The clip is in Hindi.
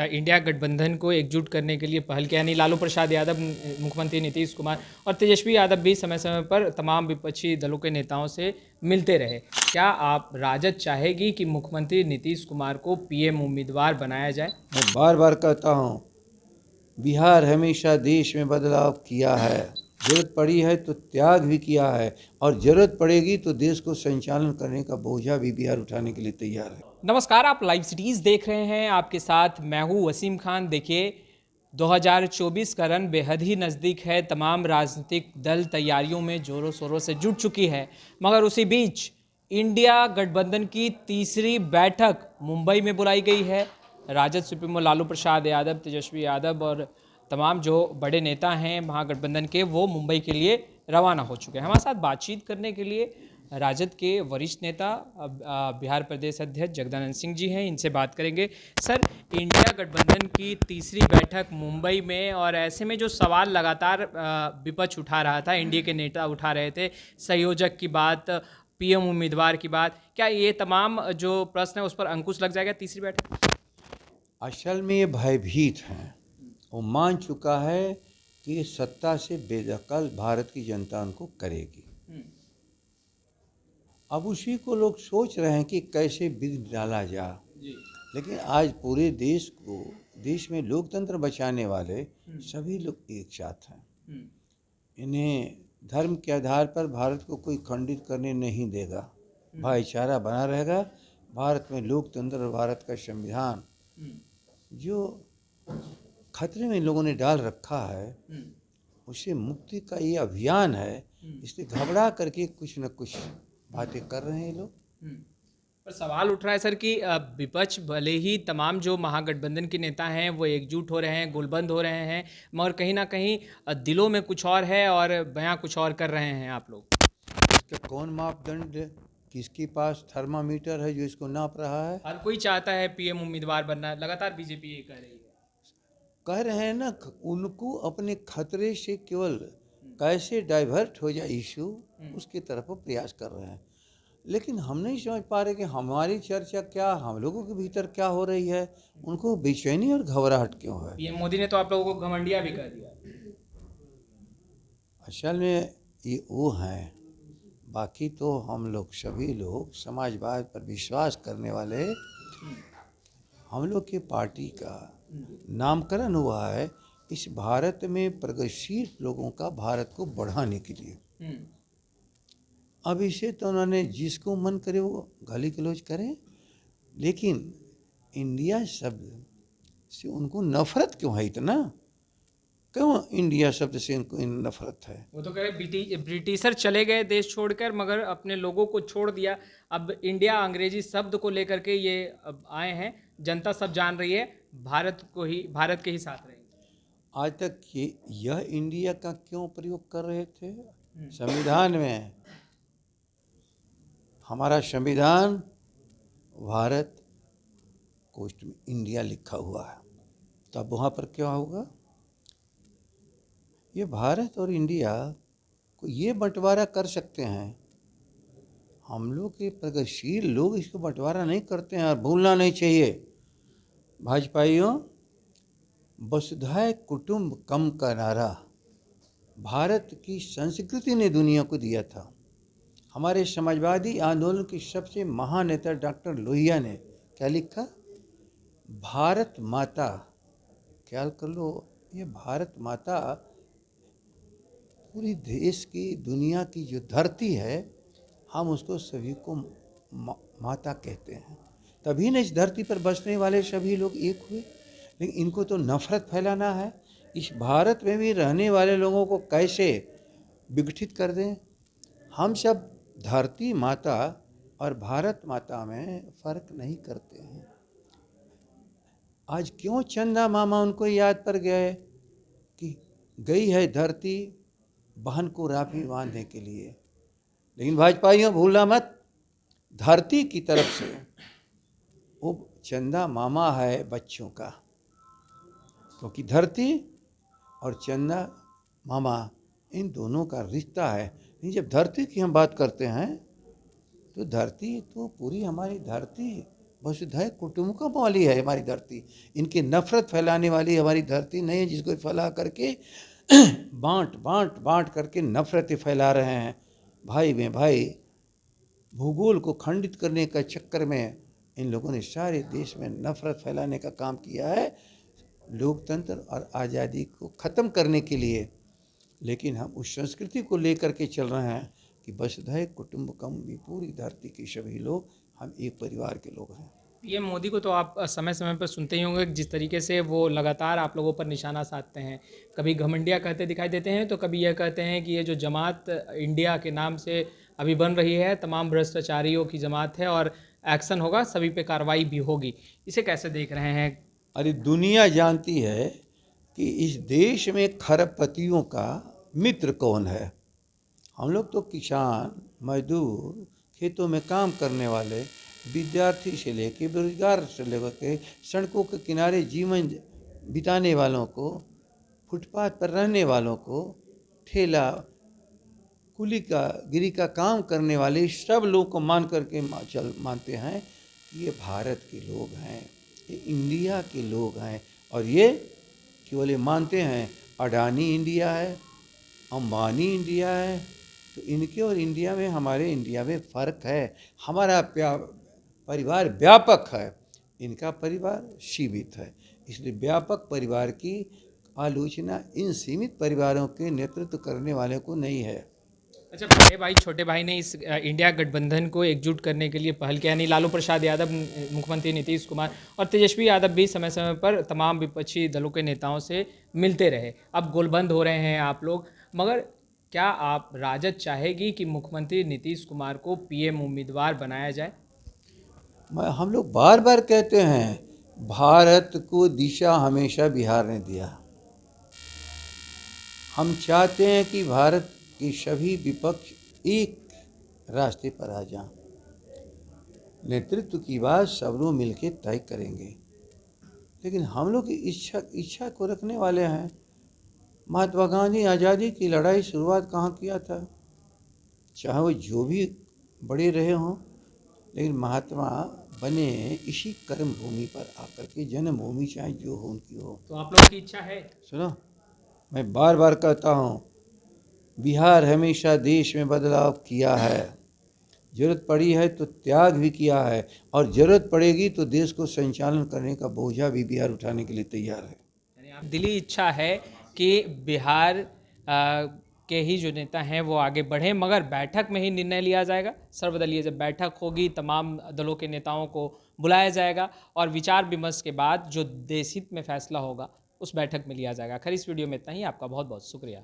इंडिया गठबंधन को एकजुट करने के लिए पहल किया, यानी लालू प्रसाद यादव, मुख्यमंत्री नीतीश कुमार और तेजस्वी यादव भी समय समय पर तमाम विपक्षी दलों के नेताओं से मिलते रहे। क्या आप राजद चाहेगी कि मुख्यमंत्री नीतीश कुमार को पीएम उम्मीदवार बनाया जाए? मैं बार बार कहता हूँ, बिहार हमेशा देश में बदलाव किया है, जरूरत पड़ी है तो त्याग भी किया है, और जरूरत पड़ेगी तो देश को संचालन करने का बोझा भी बिहार उठाने के लिए तैयार है। नमस्कार, आप लाइव सिटीज़ देख रहे हैं। आपके साथ मैं हूँ वसीम खान। देखिए, 2024 का रन बेहद ही नज़दीक है। तमाम राजनीतिक दल तैयारियों में ज़ोरों शोरों से जुट चुकी है, मगर उसी बीच इंडिया गठबंधन की तीसरी बैठक मुंबई में बुलाई गई है। राजद सुप्रीमो लालू प्रसाद यादव, तेजस्वी यादव और तमाम जो बड़े नेता हैं महागठबंधन के, वो मुंबई के लिए रवाना हो चुके हैं। हमारे साथ बातचीत करने के लिए राजद के वरिष्ठ नेता बिहार प्रदेश अध्यक्ष जगदानंद सिंह जी हैं। इनसे बात करेंगे। सर, इंडिया गठबंधन की तीसरी बैठक मुंबई में, और ऐसे में जो सवाल लगातार विपक्ष उठा रहा था, एनडीए के नेता उठा रहे थे, संयोजक की बात, पीएम उम्मीदवार की बात, क्या ये तमाम जो प्रश्न है उस पर अंकुश लग जाएगा तीसरी बैठक? असल में ये भयभीत हैं, वो मान चुका है कि सत्ता से बेदखल भारत की जनता उनको करेगी। अब उसी को लोग सोच रहे हैं कि कैसे विघ्न डाला जाए। लेकिन आज पूरे देश में लोकतंत्र बचाने वाले सभी लोग एक साथ हैं। इन्हें धर्म के आधार पर भारत को कोई खंडित करने नहीं देगा, भाईचारा बना रहेगा। भारत में लोकतंत्र और भारत का संविधान जो खतरे में लोगों ने डाल रखा है, उससे मुक्ति का ये अभियान है। इसलिए घबरा करके कुछ न कुछ बातें कर रहे हैं लोग। पर सवाल उठ रहा है सर कि विपक्ष भले ही तमाम जो महागठबंधन के नेता हैं वो एकजुट हो रहे हैं, गोलबंद हो रहे हैं, मगर कहीं ना कहीं दिलों में कुछ और है और बयां कुछ और कर रहे हैं आप लोग। इसका कौन मापदंड है? किसके पास थर्मामीटर है जो इसको नाप रहा है? हर कोई चाहता है पीएम उम्मीदवार बनना, लगातार बीजेपी ये कह रही है। कह रहे हैं ना, उनको अपने खतरे से केवल कैसे डाइवर्ट हो जाए इशू, उसकी तरफ वो प्रयास कर रहे हैं। लेकिन हम नहीं समझ पा रहे कि हमारी चर्चा क्या, हम लोगों के भीतर क्या हो रही है, उनको बेचैनी और घबराहट क्यों है। पीएम मोदी ने तो आप लोगों को घमंडिया भी कह दिया। असल में ये वो हैं, बाकी तो हम लोग सभी लोग समाजवाद पर विश्वास करने वाले। हम लोग की पार्टी का नामकरण हुआ है इस भारत में प्रगतिशील लोगों का, भारत को बढ़ाने के लिए। अब इसे तो उन्होंने जिसको मन करे वो गाली गलौज करें, लेकिन इंडिया शब्द से उनको नफरत क्यों है इतना? क्यों इंडिया शब्द से इनको नफरत है? वो तो कह रहे ब्रिटिशर चले गए देश छोड़कर, मगर अपने लोगों को छोड़ दिया। अब इंडिया अंग्रेजी शब्द को लेकर के ये अब आए हैं। जनता सब जान रही है, भारत के ही साथ रहेंगे। आज तक यह इंडिया का क्यों प्रयोग कर रहे थे? संविधान में, हमारा संविधान भारत कोष्ट में इंडिया लिखा हुआ है, तब वहाँ पर क्या होगा? ये भारत और इंडिया को ये बंटवारा कर सकते हैं। हम लोग के प्रगतिशील लोग इसको बंटवारा नहीं करते हैं, और भूलना नहीं चाहिए भाजपाइयों, वसुधैव कुटुंबकम का नारा भारत की संस्कृति ने दुनिया को दिया था। हमारे समाजवादी आंदोलन के सबसे महान नेता डॉक्टर लोहिया ने क्या लिखा? भारत माता, ख्याल कर लो, ये भारत माता पूरी देश की, दुनिया की जो धरती है, हम उसको सभी को माता कहते हैं। तभी न इस धरती पर बसने वाले सभी लोग एक हुए। लेकिन इनको तो नफरत फैलाना है। इस भारत में भी रहने वाले लोगों को कैसे विघटित कर दें। हम सब धरती माता और भारत माता में फ़र्क नहीं करते हैं। आज क्यों चंदा मामा उनको याद पर गए कि गई है धरती बहन को राखी बांधने के लिए। लेकिन भाजपाइयों, भूलना मत, धरती की तरफ से वो चंदा मामा है बच्चों का, क्योंकि धरती और चंदा मामा इन दोनों का रिश्ता है। नहीं, जब धरती की हम बात करते हैं तो धरती तो पूरी हमारी धरती वसुधैव कुटुंबकम वाली है हमारी धरती। इनकी नफरत फैलाने वाली हमारी धरती नहीं है, जिसको फैला करके बांट बांट बांट करके नफरतें फैला रहे हैं। भाई में भाई भूगोल को खंडित करने का चक्कर में इन लोगों ने सारे देश में नफरत फैलाने का काम किया है, लोकतंत्र और आज़ादी को ख़त्म करने के लिए। लेकिन हम उस संस्कृति को लेकर के चल रहे हैं कि वसुधैव कुटुंबकम, भी पूरी धरती के सभी लोग हम एक परिवार के लोग हैं। पीएम मोदी को तो आप समय समय पर सुनते ही होंगे, जिस तरीके से वो लगातार आप लोगों पर निशाना साधते हैं। कभी घमंडिया कहते दिखाई देते हैं, तो कभी यह कहते हैं कि ये जो जमात इंडिया के नाम से अभी बन रही है, तमाम भ्रष्टाचारियों की जमात है और एक्शन होगा, सभी पे कार्रवाई भी होगी। इसे कैसे देख रहे हैं? अरे दुनिया जानती है कि इस देश में खरबपतियों का मित्र कौन है। हम लोग तो किसान, मजदूर, खेतों में काम करने वाले, विद्यार्थी से लेके बेरोजगार से लेकर के सड़कों के किनारे जीवन बिताने वालों को, फुटपाथ पर रहने वालों को, ठेला कुली का गिरी का काम करने वाले सब लोग को मान करके मानते हैं कि ये भारत के लोग हैं, ये इंडिया के लोग हैं। और ये केवल ये मानते हैं अडानी इंडिया है, अंबानी इंडिया है। तो इनके और इंडिया में, हमारे इंडिया में फ़र्क है। हमारा परिवार व्यापक है, इनका परिवार सीमित है। इसलिए व्यापक परिवार की आलोचना इन सीमित परिवारों के नेतृत्व करने वाले को नहीं है। अच्छा, बड़े भाई छोटे भाई ने इस इंडिया गठबंधन को एकजुट करने के लिए पहल किया, यानी लालू प्रसाद यादव, मुख्यमंत्री नीतीश कुमार और तेजस्वी यादव भी समय समय पर तमाम विपक्षी दलों के नेताओं से मिलते रहे। अब गोलबंद हो रहे हैं आप लोग, मगर क्या आप राजद चाहेगी कि मुख्यमंत्री नीतीश कुमार को पीएम उम्मीदवार बनाया जाए? हम लोग बार बार कहते हैं, भारत को दिशा हमेशा बिहार ने दिया। हम चाहते हैं कि भारत के सभी विपक्ष एक रास्ते पर आ जाएं। नेतृत्व की बात सब लोग मिलकर तय करेंगे। लेकिन हम लोग की इच्छा को रखने वाले हैं। महात्मा गांधी आज़ादी की लड़ाई शुरुआत कहाँ किया था? चाहे वो जो भी बड़े रहे हों, लेकिन महात्मा बने इसी कर्म भूमि पर आकर के, जन्मभूमि चाहे जो हो उनकी हो। तो आप लोगों की इच्छा है? सुनो, मैं बार बार कहता हूँ, बिहार हमेशा देश में बदलाव किया है। जरूरत पड़ी है तो त्याग भी किया है, और ज़रूरत पड़ेगी तो देश को संचालन करने का बोझा भी बिहार उठाने के लिए तैयार है। यानी आप दिली इच्छा है कि बिहार के ही जो नेता हैं वो आगे बढ़ें, मगर बैठक में ही निर्णय लिया जाएगा। सर्वदलीय जब बैठक होगी, तमाम दलों के नेताओं को बुलाया जाएगा और विचार विमर्श के बाद जो देशहित में फैसला होगा उस बैठक में लिया जाएगा। खैर, इस वीडियो में इतना ही। आपका बहुत बहुत शुक्रिया।